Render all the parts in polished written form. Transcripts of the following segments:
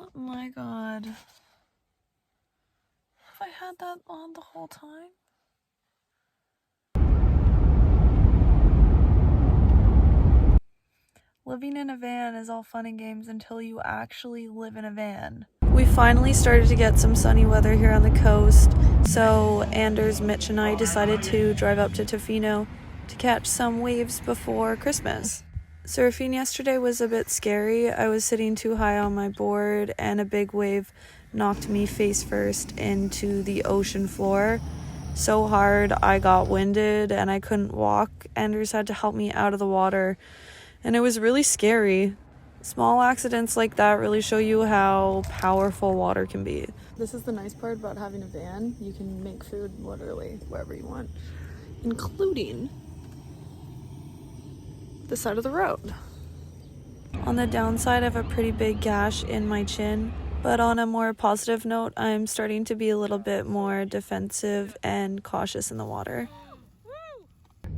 Oh my god. Have I had that on the whole time? Living in a van is all fun and games until you actually live in a van. We finally started to get some sunny weather here on the coast, so Anders, Mitch, and I decided to drive up to Tofino to catch some waves before Christmas. Surfing yesterday was a bit scary. I was sitting too high on my board and a big wave knocked me face first into the ocean floor. So hard I got winded and I couldn't walk. Anders had to help me out of the water, and it was really scary. Small accidents like that really show you how powerful water can be. This is the nice part about having a van. You can make food literally wherever you want, including the side of the road. On the downside, I have a pretty big gash in my chin, but on a more positive note, I'm starting to be a little bit more defensive and cautious in the water.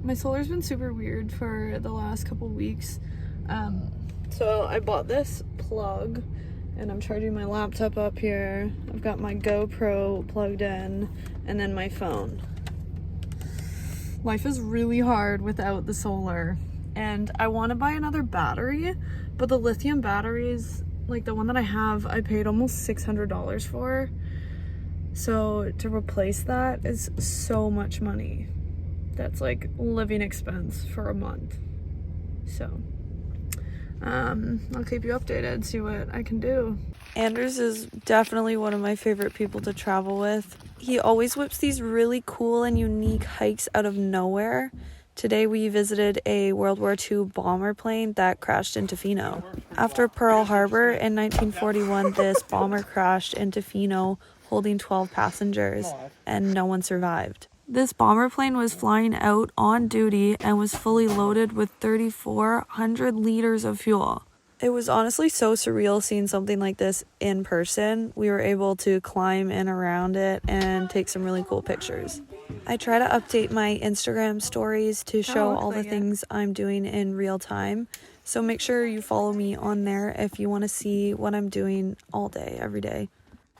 My solar's been super weird for the last couple weeks. So I bought this plug and I'm charging my laptop up here. I've got my GoPro plugged in and then my phone. Life is really hard without the solar, and I want to buy another battery, but the lithium batteries, like the one that I have, I paid almost $600 for. So to replace that is so much money. That's like living expense for a month. So I'll keep you updated, see what I can do. Anders is definitely one of my favorite people to travel with. He always whips these really cool and unique hikes out of nowhere. Today we visited a World War II bomber plane that crashed in Tofino. After Pearl Harbor in 1941, this bomber crashed in Tofino holding 12 passengers, and no one survived. This bomber plane was flying out on duty and was fully loaded with 3,400 liters of fuel. It was honestly so surreal seeing something like this in person. We were able to climb in around it and take some really cool pictures. I try to update my Instagram stories to show all the things I'm doing in real time. So make sure you follow me on there if you want to see what I'm doing all day, every day.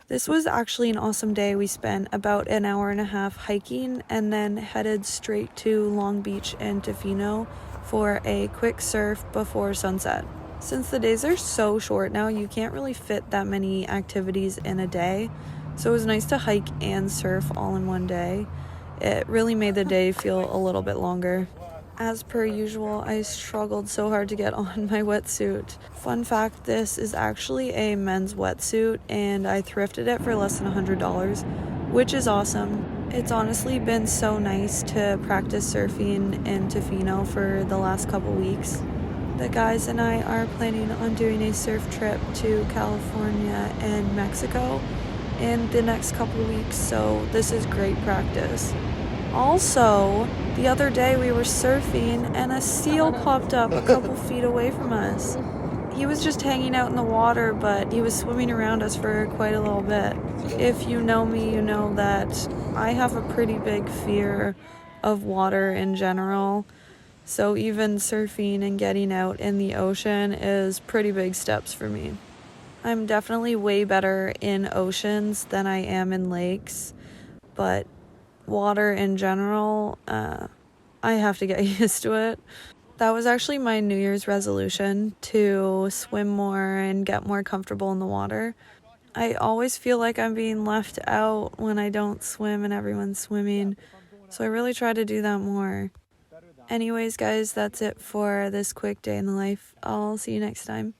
This was actually an awesome day. We spent about an hour and a half hiking and then headed straight to Long Beach and Tofino for a quick surf before sunset. Since the days are so short now, you can't really fit that many activities in a day. So it was nice to hike and surf all in one day. It really made the day feel a little bit longer. As per usual, I struggled so hard to get on my wetsuit. Fun fact, this is actually a men's wetsuit and I thrifted it for less than $100, which is awesome. It's honestly been so nice to practice surfing in Tofino for the last couple weeks. The guys and I are planning on doing a surf trip to California and Mexico in the next couple weeks, so this is great practice. Also, the other day we were surfing and a seal popped up a couple feet away from us. He was just hanging out in the water, but he was swimming around us for quite a little bit. If you know me, you know that I have a pretty big fear of water in general. So even surfing and getting out in the ocean is pretty big steps for me. I'm definitely way better in oceans than I am in lakes, but water in general, I have to get used to it. That was actually my New Year's resolution, to swim more and get more comfortable in the water. I always feel like I'm being left out when I don't swim and everyone's swimming, so I really try to do that more. Anyways, guys, that's it for this quick day in the life. I'll see you next time.